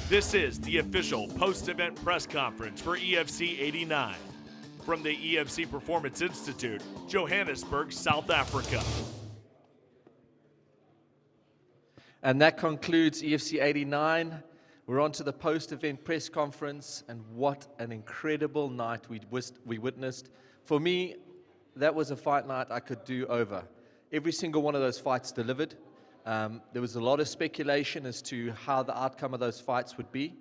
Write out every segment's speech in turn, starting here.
This is the official post-event press conference for EFC 89 from the EFC Performance Institute, Johannesburg, South Africa. And that concludes EFC 89. We're on to the post-event press conference, and what an incredible night we witnessed. For me, that was a fight night I could do over. Every single one of those fights delivered. There was a lot of speculation as to how the outcome of those fights would be,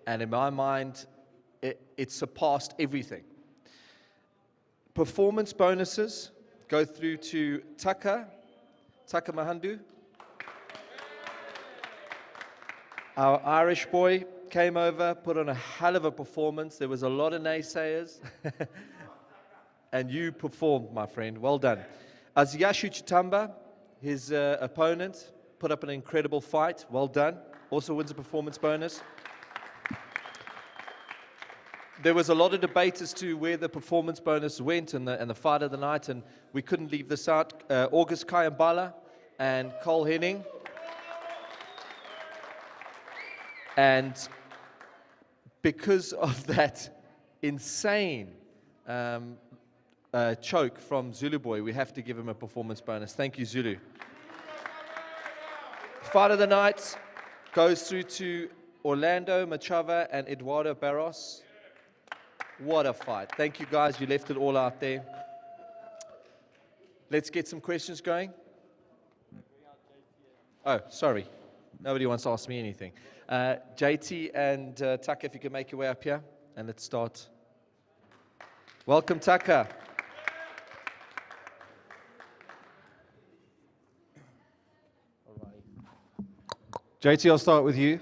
and in my mind, it surpassed everything. Performance bonuses go through to Taka Mahandu. Our Irish boy came over, put on a hell of a performance. There was a lot of naysayers, and you performed, my friend. Well done. Aziyashu Chitamba, his opponent, put up an incredible fight. Well done. Also wins a performance bonus. There was a lot of debate as to where the performance bonus went and the fight of the night, and we couldn't leave this out. August Kayambala and Cole Henning. And because of that insane choke from Zulu boy, we have to give him a performance bonus. Thank you, Zulu. Fight of the night goes through to Orlando Machava and Eduardo Barros. What a fight. Thank you, guys. You left it all out there. Let's get some questions going. Oh, sorry. Nobody wants to ask me anything. JT and Taka, if you can make your way up here, and let's start. Welcome, Taka. JT, I'll start with you.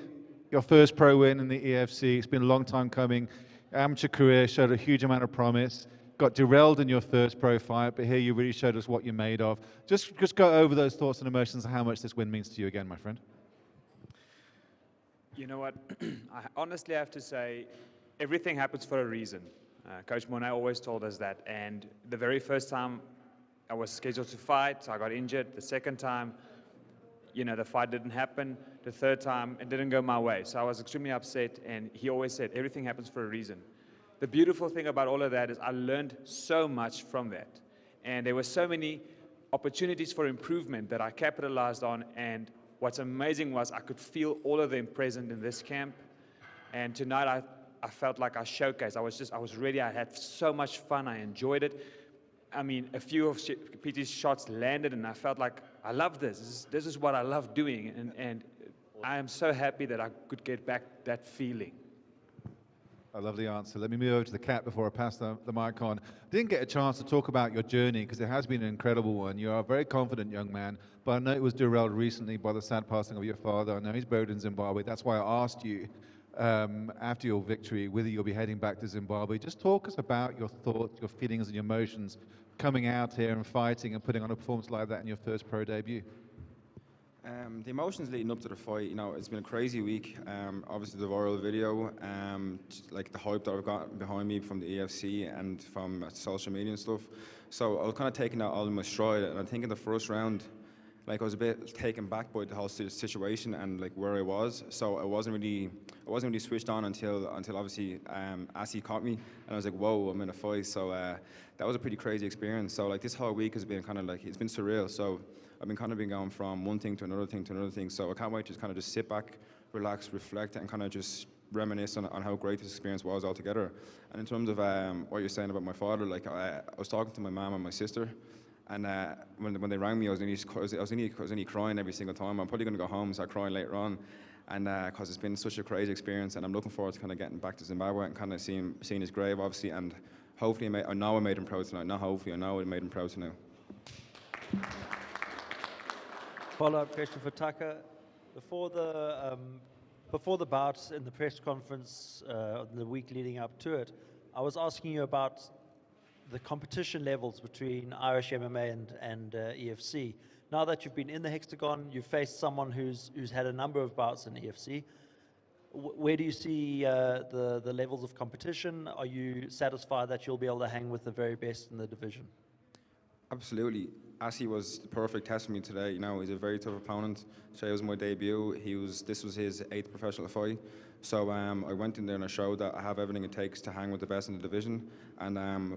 Your first pro win in the EFC. It's been a long time coming. Amateur career showed a huge amount of promise. Got derailed in your first pro fight, but here you really showed us what you're made of. Just go over those thoughts and emotions and how much this win means to you again, my friend. You know what? I honestly have to say, everything happens for a reason. Coach Monet always told us that. And the very first time I was scheduled to fight, I got injured. The second time, the fight didn't happen. The third time, it didn't go my way. So I was extremely upset, and he always said, everything happens for a reason. The beautiful thing about all of that is I learned so much from that. And there were so many opportunities for improvement that I capitalized on, and what's amazing was I could feel all of them present in this camp. And tonight I felt like I showcased. I was ready. I had so much fun. I enjoyed it. I mean, a few of PT's shots landed, and I felt like I love this. This is what I love doing. And I am so happy that I could get back that feeling. I love the answer. Let me move over to the cat before I pass the mic on. Didn't get a chance to talk about your journey because it has been an incredible one. You are a very confident young man, but I know it was derailed recently by the sad passing of your father. I know he's buried in Zimbabwe. That's why I asked you after your victory whether you'll be heading back to Zimbabwe. Just talk us about your thoughts, your feelings and your emotions coming out here and fighting and putting on a performance like that in your first pro debut. The emotions leading up to the fight, it's been a crazy week. Obviously the viral video, like the hype that I've got behind me from the EFC and from social media and stuff. So I was kind of taking that all in my stride, and I think in the first round, I was a bit taken back by the whole situation and where I was. So I wasn't really switched on until obviously Asi caught me, and I was like, whoa, I'm in a fight. So that was a pretty crazy experience. So this whole week has been kind of it's been surreal. So I've been going from one thing to another thing to another thing. So I can't wait to kind of just sit back, relax, reflect, and kind of just reminisce on how great this experience was altogether. And in terms of what you're saying about my father, I was talking to my mom and my sister, and when they rang me, I was only crying every single time. I'm probably going to go home and start crying later on, and because it's been such a crazy experience, and I'm looking forward to kind of getting back to Zimbabwe and kind of seeing his grave, obviously, and hopefully I know I made him proud tonight. Not hopefully, I know I made him proud tonight. Follow-up question for Taka. Before the bouts in the press conference, the week leading up to it, I was asking you about the competition levels between Irish MMA and EFC. Now that you've been in the hexagon, you've faced someone who's had a number of bouts in EFC. Where do you see the levels of competition? Are you satisfied that you'll be able to hang with the very best in the division? Absolutely. Asi was the perfect test for me today. He's a very tough opponent. Today was my debut. This was his 8th professional fight. So I went in there and I showed that I have everything it takes to hang with the best in the division. And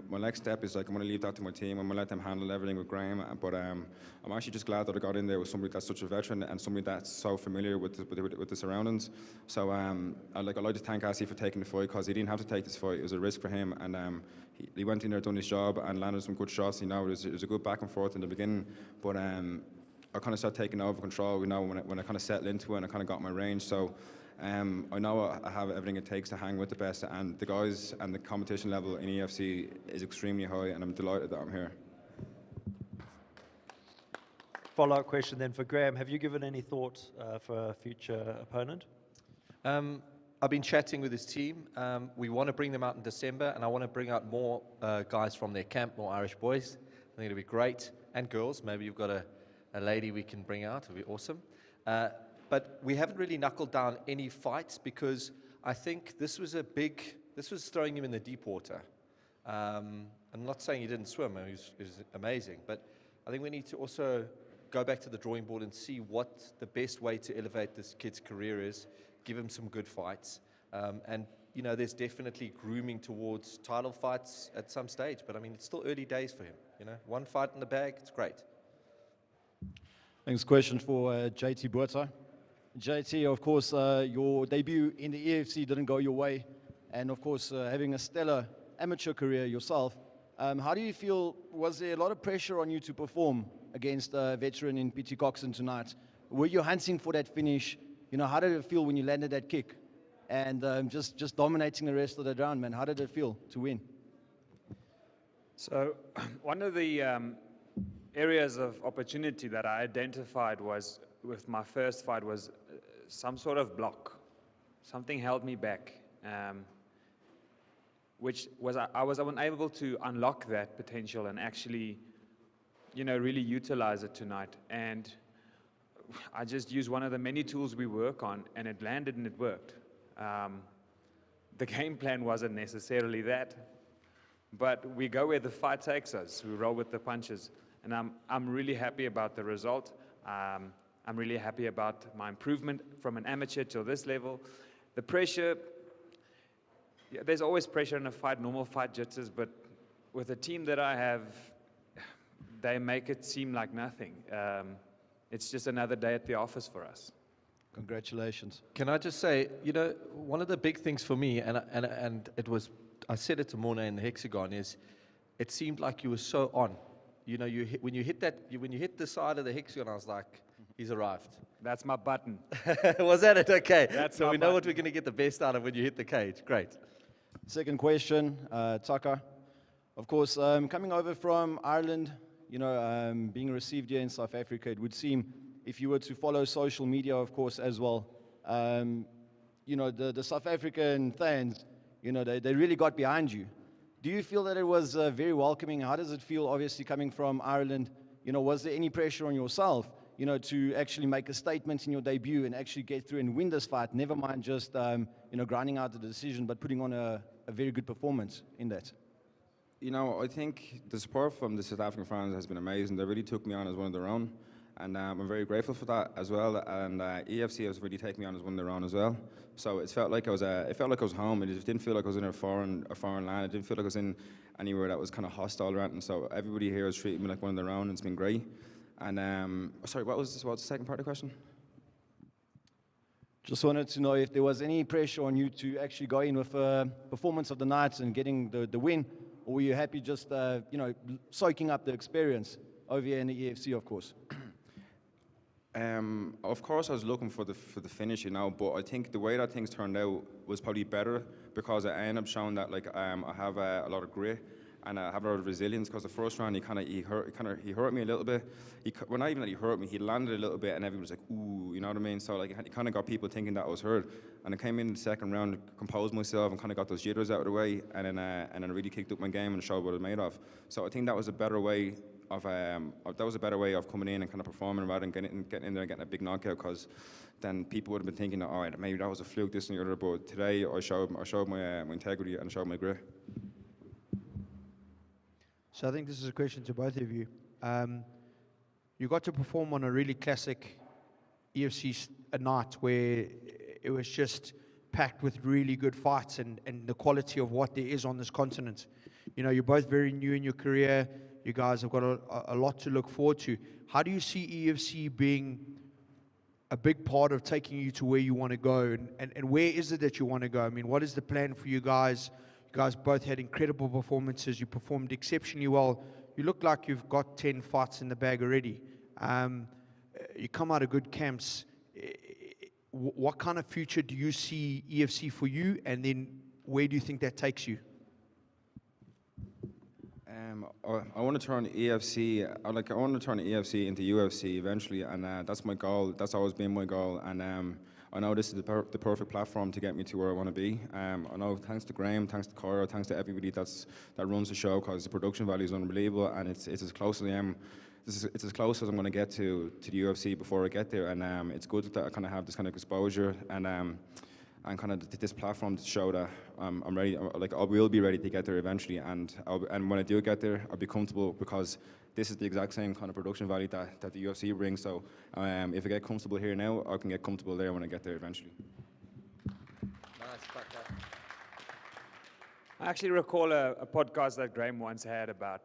my next step is like I'm going to leave that to my team. I'm going to let them handle everything with Graham. But I'm actually just glad that I got in there with somebody that's such a veteran and somebody that's so familiar with the surroundings. So I'd like to thank Assi for taking the fight, because he didn't have to take this fight. It was a risk for him, and he went in there, done his job, and landed some good shots. You know, it was a good back and forth in the beginning, but I kind of started taking over control. You know, when I kind of settled into it and I kind of got my range. So I know I have everything it takes to hang with the best, and the guys and the competition level in EFC is extremely high, and I'm delighted that I'm here. Follow-up question then for Graham. Have you given any thought for a future opponent? I've been chatting with his team. We want to bring them out in December, and I want to bring out more guys from their camp, more Irish boys. I think it'll be great, and girls. Maybe you've got a lady we can bring out. It'll be awesome. But we haven't really knuckled down any fights, because I think this was throwing him in the deep water. I'm not saying he didn't swim. He was amazing. But I think we need to also go back to the drawing board and see what the best way to elevate this kid's career is. Give him some good fights. And, you know, there's definitely grooming towards title fights at some stage. But, I mean, it's still early days for him. You know, one fight in the bag, it's great. Next question for JT Buerta. JT, of course, your debut in the EFC didn't go your way. And, of course, having a stellar amateur career yourself, how do you feel? Was there a lot of pressure on you to perform against a veteran in P.T. Coxon tonight? Were you hunting for that finish? You know, how did it feel when you landed that kick? And just dominating the rest of the round, man. How did it feel to win? So one of the areas of opportunity that I identified was, with my first fight, was some sort of block. Something held me back, which was I was unable to unlock that potential and actually, you know, really utilize it tonight. And I just used one of the many tools we work on, and it landed and it worked. The game plan wasn't necessarily that, but we go where the fight takes us. We roll with the punches, and I'm really happy about the result. I'm really happy about my improvement from an amateur to this level. The pressure, yeah, there's always pressure in a fight, normal fight jitters, but with the team that I have, they make it seem like nothing. It's just another day at the office for us. Congratulations. Can I just say, you know, one of the big things for me, and it was, I said it to Mona in the Hexagon, is it seemed like you were so on. You know, when you hit the side of the Hexagon, I was like, he's arrived. That's my button. Was that it? Okay. That's so my we know what button. we're going to get the best out of when you hit the cage. Great. Second question, Taka. Of course, coming over from Ireland, you know, being received here in South Africa, it would seem, if you were to follow social media, of course, as well, you know, the South African fans, you know, they really got behind you. Do you feel that it was very welcoming? How does it feel, obviously, coming from Ireland? You know, was there any pressure on yourself, you know, to actually make a statement in your debut and actually get through and win this fight? Never mind just, you know, grinding out the decision, but putting on a very good performance in that. You know, I think the support from the South African fans has been amazing. They really took me on as one of their own, and I'm very grateful for that as well. And EFC has really taken me on as one of their own as well. So it felt like I was home. It just didn't feel like I was in a foreign land. It didn't feel like I was in anywhere that was kind of hostile around. And so everybody here has treated me like one of their own, and it's been great. And sorry, what was the second part of the question? Just wanted to know if there was any pressure on you to actually go in with a performance of the night and getting the win, or were you happy just, you know, soaking up the experience over here in the EFC, of course? Of course, I was looking for the finish, you know, but I think the way that things turned out was probably better, because I ended up showing that, like, I have a lot of grit and I have a lot of resilience. Because the first round he hurt me a little bit. Well, not even that he hurt me, he landed a little bit, and everyone was like, ooh, you know what I mean? So like, it kind of got people thinking that I was hurt. And I came in the second round, composed myself, and kind of got those jitters out of the way, and then really kicked up my game and showed what I'm made of. So I think that was a better way of coming in and kind of performing, rather than getting in there and getting a big knockout, because then people would have been thinking, all right, maybe that was a fluke, this and the other. But today I showed my integrity and showed my grit. So I think this is a question to both of you. You got to perform on a really classic EFC night where it was just packed with really good fights and the quality of what there is on this continent. You know, you're both very new in your career. You guys have got a lot to look forward to. How do you see EFC being a big part of taking you to where you want to go? And where is it that you want to go? I mean, what is the plan for you guys? You guys both had incredible performances. You performed exceptionally well. You look like you've got 10 fights in the bag already. You come out of good camps. What kind of future do you see EFC for you? And then where do you think that takes you? I want to turn EFC. I want to turn EFC into UFC eventually, and that's my goal. That's always been my goal, and I know this is the perfect platform to get me to where I want to be. I know thanks to Graham, thanks to Cora, thanks to everybody that runs the show, because the production value is unbelievable, and it's as close as I am. It's as close as I'm going to get to the UFC before I get there, and it's good that I kind of have this kind of exposure and kind of this platform to show that I'm ready. Like, I will be ready to get there eventually, and when I do get there, I'll be comfortable, because this is the exact same kind of production value that the UFC brings. So if I get comfortable here now, I can get comfortable there when I get there eventually. I actually recall a podcast that Graham once had about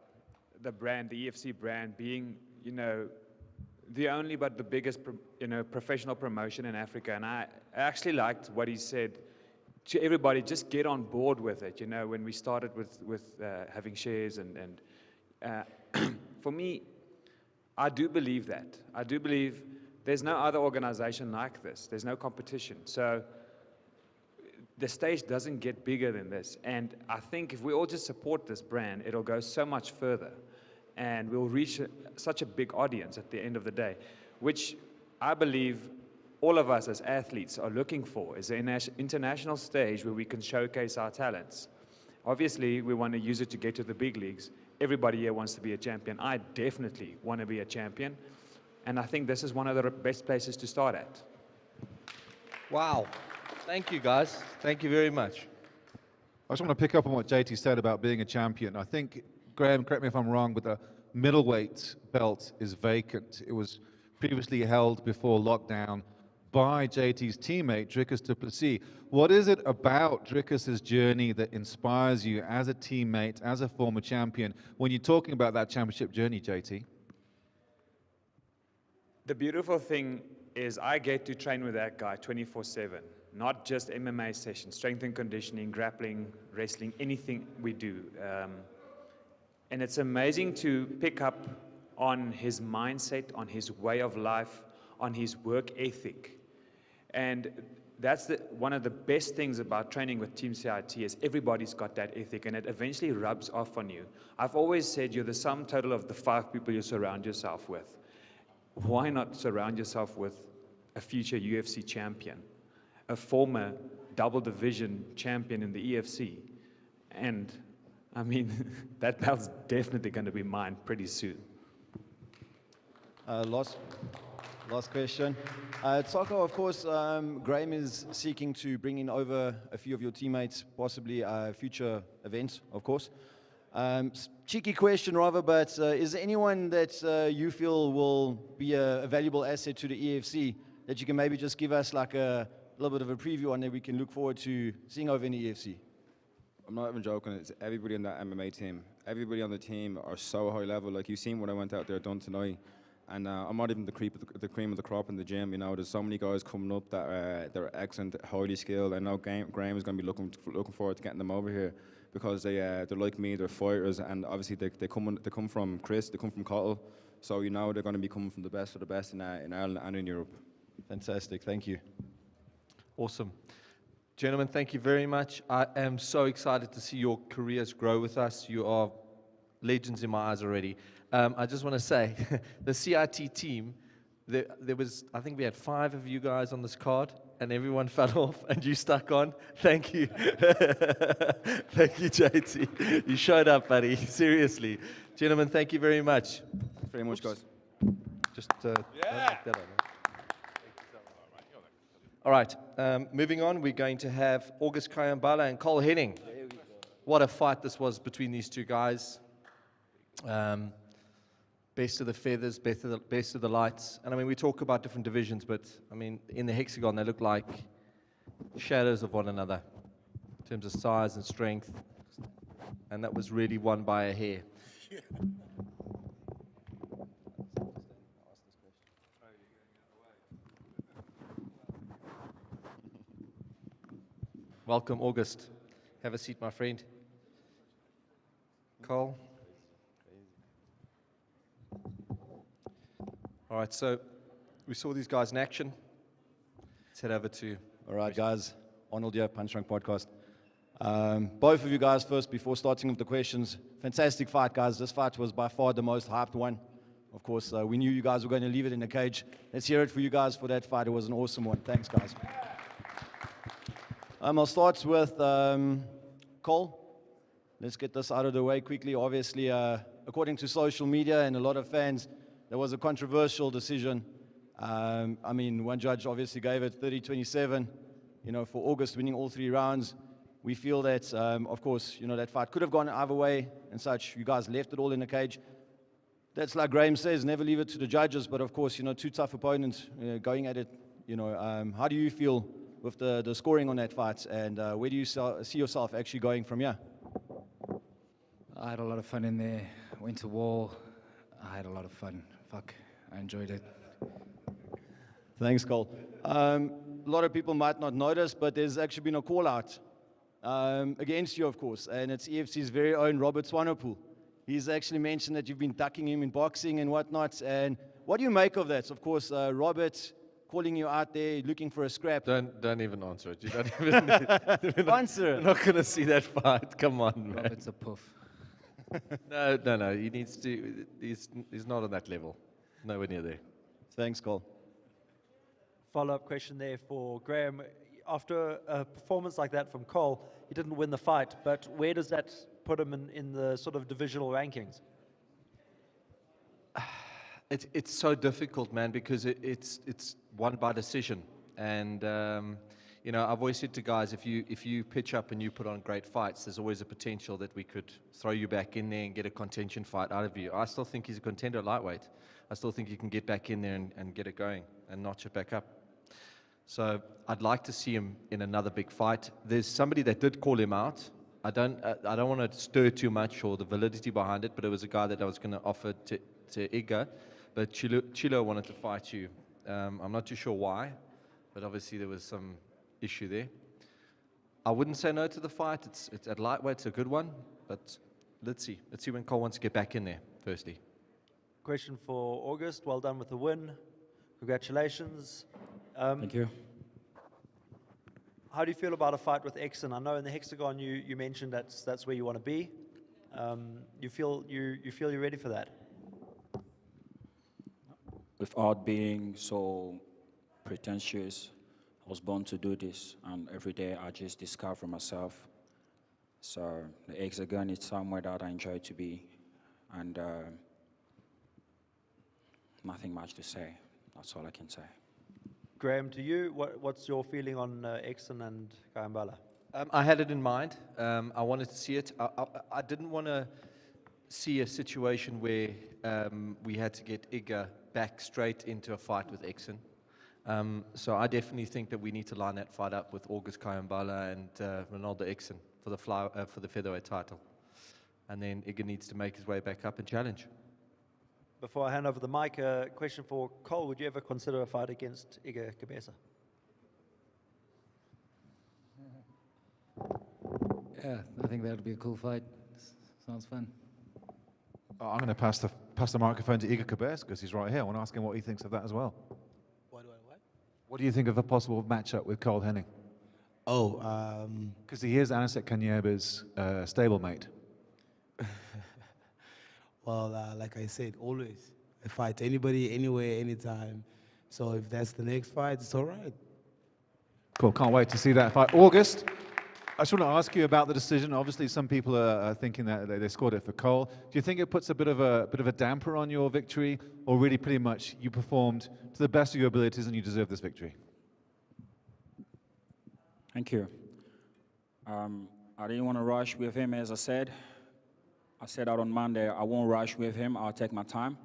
the brand, the EFC brand, being, you know, the only but the biggest, professional promotion in Africa. And I actually liked what he said to everybody: just get on board with it. You know, when we started with having shares, and for me, I do believe that. I do believe there's no other organization like this. There's no competition. So the stage doesn't get bigger than this. And I think if we all just support this brand, it'll go so much further. And we'll reach such a big audience at the end of the day, which I believe all of us as athletes are looking for, is an international stage where we can showcase our talents. Obviously, we want to use it to get to the big leagues. Everybody here wants to be a champion. I definitely want to be a champion. And I think this is one of the best places to start at. Wow. Thank you, guys. Thank you very much. I just want to pick up on what JT said about being a champion. I think, Graham, correct me if I'm wrong, but the middleweight belt is vacant. It was previously held before lockdown by JT's teammate, Dricus du Plessis. What is it about Dricus's journey that inspires you as a teammate, as a former champion, when you're talking about that championship journey, JT? The beautiful thing is I get to train with that guy 24/7, not just MMA sessions, strength and conditioning, grappling, wrestling, anything we do. And it's amazing to pick up on his mindset, on his way of life, on his work ethic. And that's one of the best things about training with Team CIT, is everybody's got that ethic, and it eventually rubs off on you. I've always said you're the sum total of the 5 people you surround yourself with. Why not surround yourself with a future UFC champion, a former double division champion in the EFC? And I mean, that belt's definitely going to be mine pretty soon. Last question. Tsako, of course, Graham is seeking to bring in over a few of your teammates, possibly future events, of course. Cheeky question, rather, but is there anyone that you feel will be a valuable asset to the EFC that you can maybe just give us like a little bit of a preview on that we can look forward to seeing over in the EFC? I'm not even joking. It's everybody in that MMA team. Everybody on the team are so high level. Like, you've seen what I went out there done tonight, and I'm not even the cream of the crop in the gym. You know, there's so many guys coming up that they're excellent, highly skilled. I know Graham is going to be looking forward to getting them over here, because they're like me. They're fighters, and obviously they come from Chris. They come from Cottle, so you know they're going to be coming from the best of the best in Ireland and in Europe. Fantastic. Thank you. Awesome. Gentlemen, thank you very much. I am so excited to see your careers grow with us. You are legends in my eyes already. I just want to say, the CIT team, there was, I think we had 5 of you guys on this card, and everyone fell off, and you stuck on. Thank you. Thank you, JT. You showed up, buddy. Seriously. Gentlemen, thank you very much. Thanks very much, guys. Just don't look that up. All right, moving on, we're going to have August Kayambala and Cole Henning. What a fight this was between these two guys. Best of the feathers, best of the lights. And I mean, we talk about different divisions, but I mean, in the hexagon, they look like shadows of one another in terms of size and strength, and that was really won by a hair. Welcome, August. Have a seat, my friend. Cole. All right, so we saw these guys in action. Let's head over to... All right, guys. Arnold here, Punch Drunk Podcast. Both of you guys first, before starting with the questions. Fantastic fight, guys. This fight was by far the most hyped one. Of course, we knew you guys were going to leave it in the cage. Let's hear it for you guys for that fight. It was an awesome one. Thanks, guys. I'll start with Cole. Let's get this out of the way quickly. Obviously, according to social media and a lot of fans, there was a controversial decision. I mean, one judge obviously gave it 30-27, for August winning all 3 rounds. We feel that, of course, that fight could have gone either way and such. You guys left it all in the cage. That's like Graham says, never leave it to the judges. But of course, 2 tough opponents going at it. How do you feel with the scoring on that fight, and where do you see yourself actually going from here? I had a lot of fun in there. Went to war. I had a lot of fun. Fuck, I enjoyed it. Thanks, Cole. A lot of people might not notice, but there's actually been a call-out against you, of course, and it's EFC's very own Robert Swanepoel. He's actually mentioned that you've been ducking him in boxing and whatnot, and what do you make of that? Of course, Robert calling you out there, looking for a scrap. Don't even answer it. You don't even Answer it. You're not going to see that fight. Come on, man. It's a puff. No. He needs to. He's not on that level. Nowhere near there. Thanks, Cole. Follow-up question there for Graham. After a performance like that from Cole, he didn't win the fight, but where does that put him in the sort of divisional rankings? It's so difficult, man, because it's won by decision. And, I've always said to guys, if you pitch up and you put on great fights, there's always a potential that we could throw you back in there and get a contention fight out of you. I still think he's a contender lightweight. I still think he can get back in there and get it going and notch it back up. So I'd like to see him in another big fight. There's somebody that did call him out. I don't want to stir too much or the validity behind it, but it was a guy that I was going to offer to Iga. But Chilo wanted to fight you. I'm not too sure why, but obviously there was some issue there. I wouldn't say no to the fight. It's at lightweight. It's a good one, but let's see. Let's see when Cole wants to get back in there, firstly. Question for August. Well done with the win. Congratulations. Thank you. How do you feel about a fight with Exon? I know in the Hexagon you mentioned that's where you want to be. You feel you're ready for that? Without being so pretentious, I was born to do this, and every day I just discover myself. So the Hexagon is somewhere that I enjoy to be, and nothing much to say. That's all I can say. Graham, to you, what's your feeling on Exon and Kayambala? I had it in mind. I wanted to see it. I didn't want to see a situation where we had to get Iga back straight into a fight with Exon. So I definitely think that we need to line that fight up with August Kayambala and Ronaldo Exon for the featherweight title. And then Iga needs to make his way back up and challenge. Before I hand over the mic, a question for Cole. Would you ever consider a fight against Iga Kabesa? Yeah, I think that would be a cool fight. Sounds fun. I'm going to pass the microphone to Iga Kabesa because he's right here. I want to ask him what he thinks of that as well. What do you think of a possible matchup with Cole Henning? Because he is Anisek Kanyeba's stablemate. Well, like I said, always. I fight anybody, anywhere, anytime. So if that's the next fight, it's all right. Cool, can't wait to see that fight. August, I just want to ask you about the decision. Obviously, some people are thinking that they scored it for Cole. Do you think it puts a bit of a damper on your victory, or really pretty much you performed to the best of your abilities and you deserve this victory? Thank you. I didn't want to rush with him, as I said. I said out on Monday, I won't rush with him. I'll take my time.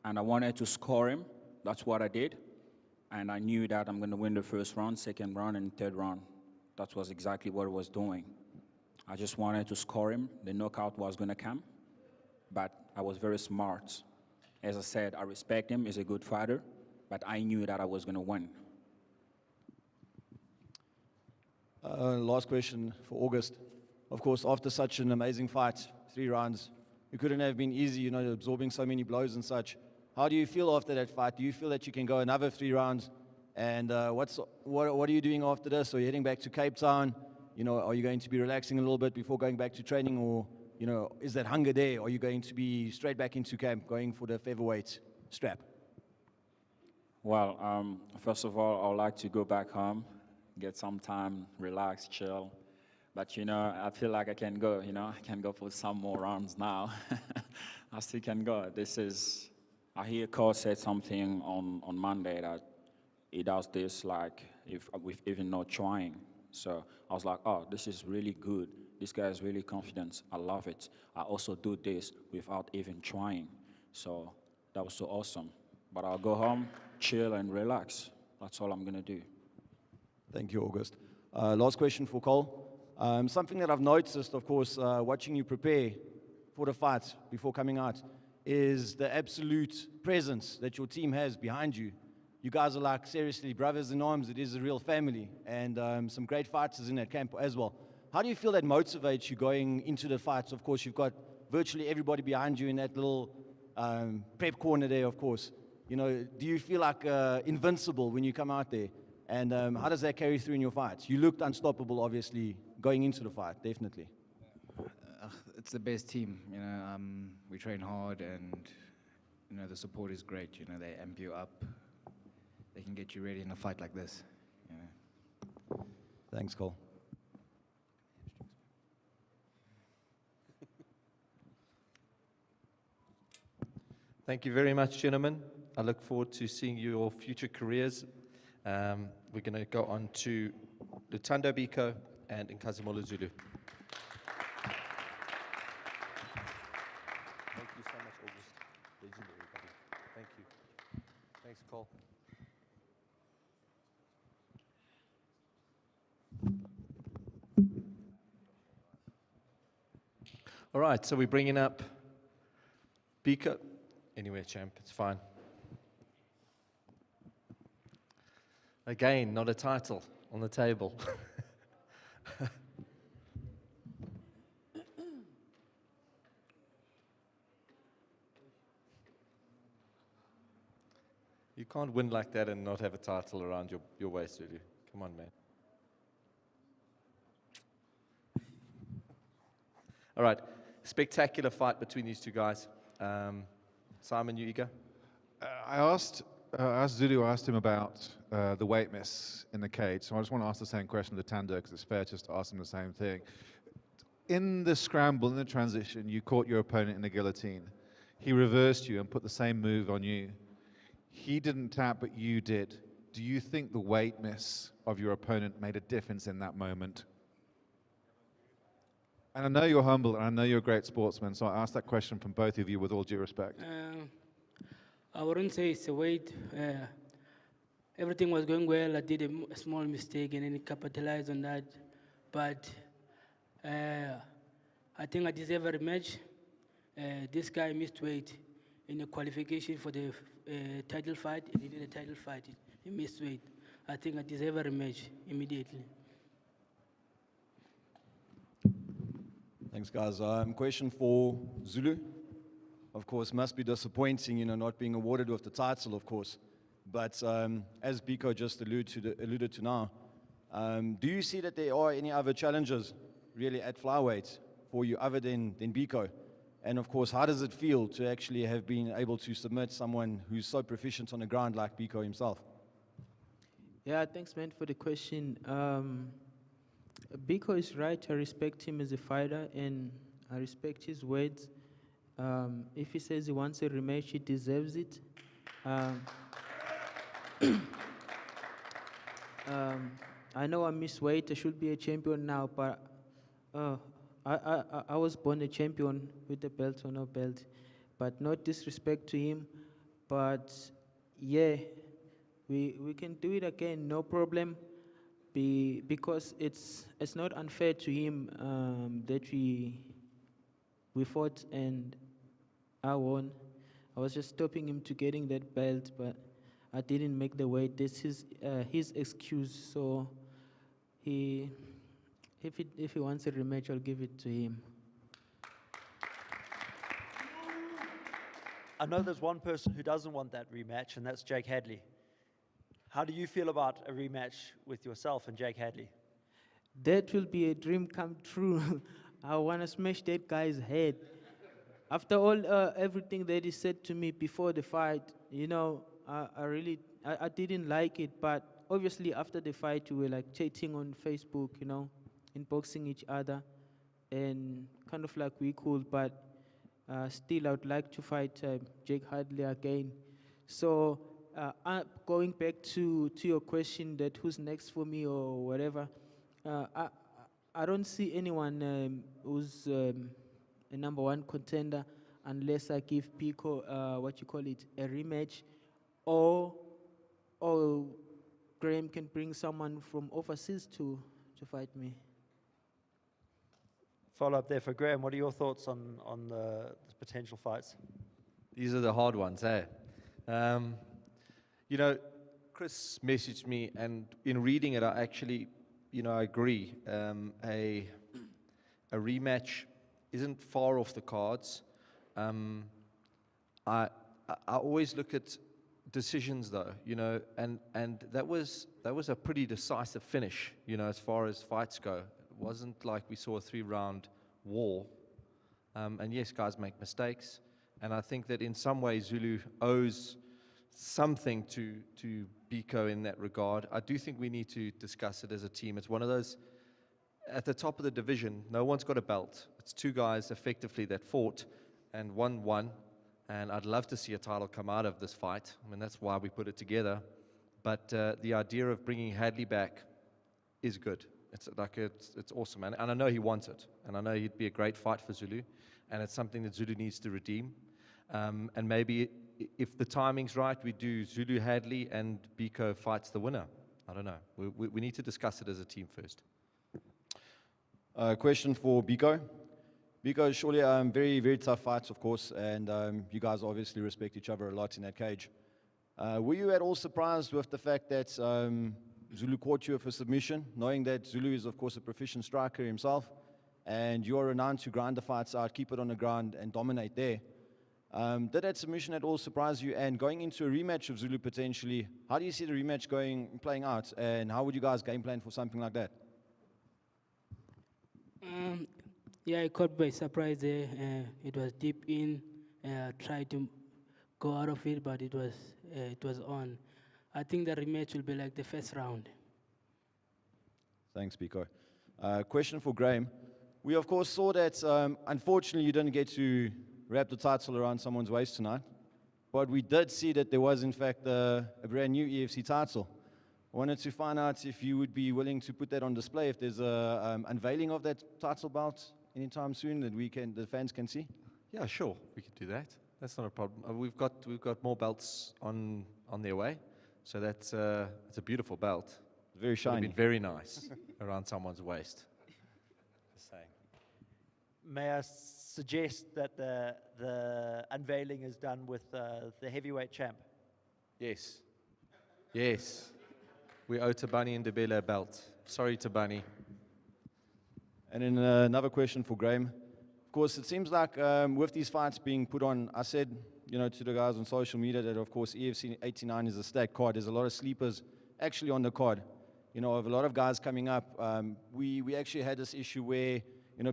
And I wanted to score him. That's what I did. And I knew that I'm going to win the first round, second round, and third round. that was exactly what I was doing. I just wanted to score him. The knockout was going to come, but I was very smart. As I said, I respect him. He's a good fighter, but I knew that I was going to win. Last question for August. Of course, after such an amazing fight, 3 rounds, it couldn't have been easy, you know, absorbing so many blows and such. How do you feel after that fight? Do you feel that you can go another 3 rounds? And what are you doing after this? Are you heading back to Cape Town? You know, are you going to be relaxing a little bit before going back to training? Or, you know, is that hunger there? Are you going to be straight back into camp, going for the featherweight strap? Well, first of all, I would like to go back home, get some time, relax, chill. But, you know, I feel like I can go, you know, I can go for some more rounds now. I still can go. I hear Cole said something on Monday that he does this like with even not trying. So I was like, oh, this is really good. This guy is really confident. I love it. I also do this without even trying. So that was so awesome. But I'll go home, chill, and relax. That's all I'm going to do. Thank you, August. Last question for Cole. Something that I've noticed, of course, watching you prepare for the fight before coming out, is the absolute presence that your team has behind you. You guys are like, seriously, brothers in arms. It is a real family, and some great fighters in that camp as well. How do you feel that motivates you going into the fights? Of course, you've got virtually everybody behind you in that little prep corner there, of course. You know, do you feel like invincible when you come out there? And how does that carry through in your fights? You looked unstoppable, obviously, going into the fight, definitely. It's the best team, you know. We train hard, and you know the support is great. You know, they amp you up. They can get you ready in a fight like this. You know. Thanks, Cole. Thank you very much, gentlemen. I look forward to seeing your future careers. We're going to go on to Tando Biko and Nkazimola Zulu. Thank you so much, August. Legendary, buddy. Thank you. Thanks, Cole. All right, so we're bringing up Biko. Anyway, champ, it's fine. Again, not a title on the table. You can't win like that and not have a title around your waist, do you? Come on, man. All right, spectacular fight between these two guys. Simon, you eager? I asked Zulu, I asked him about the weight miss in the cage, so I just want to ask the same question to Tando, because it's fair just to ask him the same thing. In the scramble, in the transition, you caught your opponent in the guillotine. He reversed you and put the same move on you. He didn't tap, but you did. Do you think the weight miss of your opponent made a difference in that moment? And I know you're humble, and I know you're a great sportsman, so I asked that question from both of you with all due respect. I wouldn't say it's a weight. Everything was going well. I did a small mistake and then capitalized on that. But I think I deserve a rematch. This guy missed weight in the qualification for the title fight, and he did a title fight. He missed weight. I think I deserve a rematch immediately. Thanks, guys. Question for Zulu. Of course, must be disappointing, you know, not being awarded with the title, of course. But as Biko just alluded to now, do you see that there are any other challenges really at flyweight for you other than Biko? And of course, how does it feel to actually have been able to submit someone who's so proficient on the ground like Biko himself? Yeah, thanks, man, for the question. Biko is right. I respect him as a fighter, and I respect his words. If he says he wants a rematch, he deserves it. I know I missed weight. I should be a champion now, but I was born a champion with a belt or no belt. But no disrespect to him. But yeah, we can do it again, no problem. because it's not unfair to him that we fought and I won. I was just stopping him to getting that belt, but I didn't make the weight. This is his excuse. So if he wants a rematch, I'll give it to him. I know there's one person who doesn't want that rematch, and that's Jake Hadley. How do you feel about a rematch with yourself and Jake Hadley? That will be a dream come true. I want to smash that guy's head. After all, everything that he said to me before the fight, you know, I didn't like it. But obviously, after the fight, we were like chatting on Facebook, you know, inboxing each other, and kind of like we cool. But still, I would like to fight Jake Hadley again. So, going back to your question that who's next for me or whatever, I don't see anyone who's a number one contender unless I give Pico a rematch, or Graham can bring someone from overseas to fight me. Follow up there for Graham. What are your thoughts on the potential fights? These are the hard ones, eh? You know, Chris messaged me, and in reading it, I actually, I agree. A rematch isn't far off the cards. I always look at decisions, though, and that was a pretty decisive finish, as far as fights go. It wasn't like we saw a 3-round war. And yes, guys make mistakes, and I think that in some ways Zulu owes something to Biko in that regard. I do think we need to discuss it as a team. It's one of those, at the top of the division, no one's got a belt. It's 2 guys effectively that fought, and one won. And I'd love to see a title come out of this fight. I mean, that's why we put it together. But the idea of bringing Hadley back is good. It's awesome, and I know he wants it, and I know he'd be a great fight for Zulu, and it's something that Zulu needs to redeem. And maybe if the timing's right, we do Zulu Hadley and Biko fights the winner. I don't know. We need to discuss it as a team first. Question for Biko. Biko, surely very, very tough fights, of course, and you guys obviously respect each other a lot in that cage. Were you at all surprised with the fact that Zulu caught you for submission, knowing that Zulu is, of course, a proficient striker himself, and you're renowned to grind the fights out, keep it on the ground, and dominate there? Did that submission at all surprise you? And going into a rematch of Zulu potentially, how do you see the rematch playing out, and how would you guys game plan for something like that? Yeah, I caught by surprise there. It was deep in. Tried to go out of it, but it was on. I think the rematch will be like the first round. Thanks, Biko. Question for Graham. We, of course, saw that, unfortunately, you didn't get to wrap the title around someone's waist tonight, but we did see that there was, in fact, a brand new EFC title. I wanted to find out if you would be willing to put that on display, if there's a unveiling of that title belt anytime soon that the fans can see. Yeah, sure, we could do that. That's not a problem. We've got more belts on their way, so it's a beautiful belt. Very shiny. It'd be very nice around someone's waist. Just saying. May I suggest that the unveiling is done with the heavyweight champ? Yes. Yes. We owe Tabani and Debele a belt. Sorry, Tabani. And then another question for Graham. Of course, it seems like with these fights being put on, I said, to the guys on social media that, of course, EFC 89 is a stacked card. There's a lot of sleepers actually on the card. Of a lot of guys coming up. We actually had this issue where,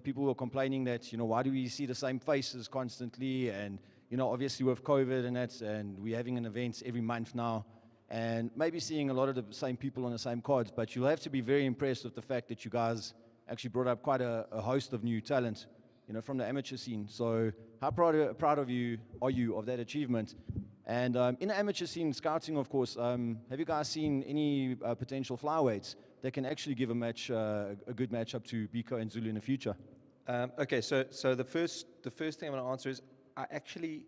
people were complaining that, why do we see the same faces constantly? And, obviously with COVID and we're having an event every month now, and maybe seeing a lot of the same people on the same cards, but you'll have to be very impressed with the fact that you guys actually brought up quite a host of new talent, from the amateur scene. So how proud of you are you of that achievement? And in the amateur scene, scouting, of course, have you guys seen any potential flyweights that can actually give a good matchup to Biko and Zulu in the future? Okay, so the first thing I'm going to answer is I actually,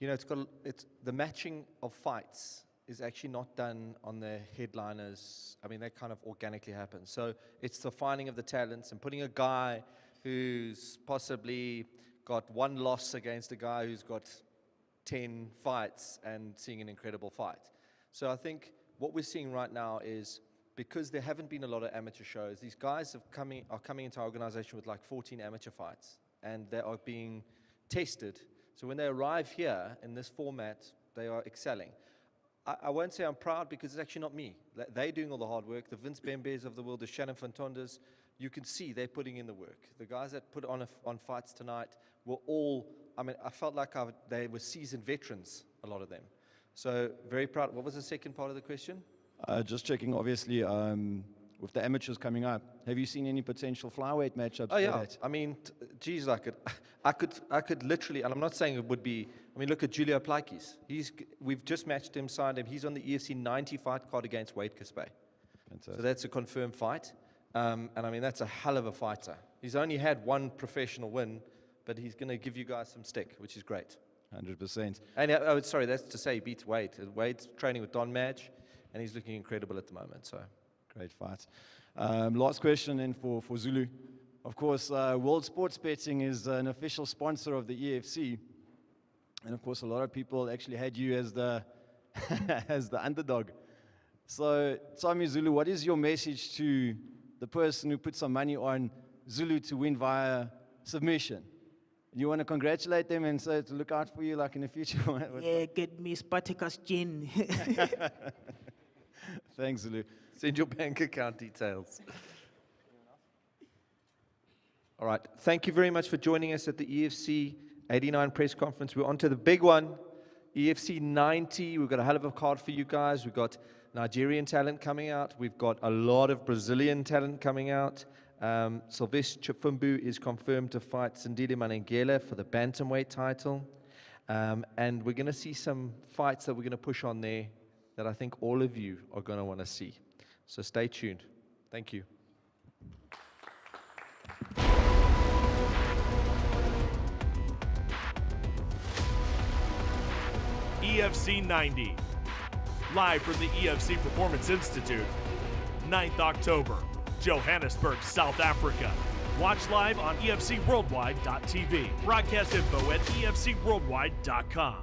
it's the matching of fights is actually not done on the headliners. I mean, that kind of organically happens. So it's the finding of the talents and putting a guy who's possibly got one loss against a guy who's got 10 fights and seeing an incredible fight. So I think what we're seeing right now is, because there haven't been a lot of amateur shows, these guys are coming into our organization with like 14 amateur fights, and they are being tested. So when they arrive here in this format, they are excelling. I won't say I'm proud, because it's actually not me. They're doing all the hard work. The Vince Bembes of the world, the Shannon Fantondas, you can see they're putting in the work. The guys that put on fights tonight were all, I mean, I felt like they were seasoned veterans, a lot of them. So very proud. What was the second part of the question? Just checking, obviously, with the amateurs coming up, have you seen any potential flyweight matchups? Oh yeah, I mean, geez, I could literally, and I'm not saying it would be. I mean, look at Julio Plaikis. We've just matched him, signed him. He's on the EFC 90 fight card against Wade Kaspe. So that's a confirmed fight, and I mean, that's a hell of a fighter. He's only had one professional win, but he's going to give you guys some stick, which is great. 100%. And sorry, that's to say he beats Wade. Wade's training with Don Madge, and he's looking incredible at the moment. So. Great fight. Last question then for Zulu. Of course, World Sports Betting is an official sponsor of the EFC. And of course, a lot of people actually had you as the as the underdog. So, Tsami Zulu, what is your message to the person who put some money on Zulu to win via submission? You want to congratulate them and say to look out for you like in the future? Yeah, get me Spartacus gin. Thanks, Zulu. Send your bank account details. All right. Thank you very much for joining us at the EFC 89 press conference. We're on to the big one, EFC 90. We've got a hell of a card for you guys. We've got Nigerian talent coming out. We've got a lot of Brazilian talent coming out. Sylvester Chifumbu is confirmed to fight Sindile Manengela for the bantamweight title. And we're going to see some fights that we're going to push on there that I think all of you are going to want to see. So stay tuned. Thank you. EFC 90. Live from the EFC Performance Institute. 9th October, Johannesburg, South Africa. Watch live on EFCWorldwide.tv. Broadcast info at EFCWorldwide.com.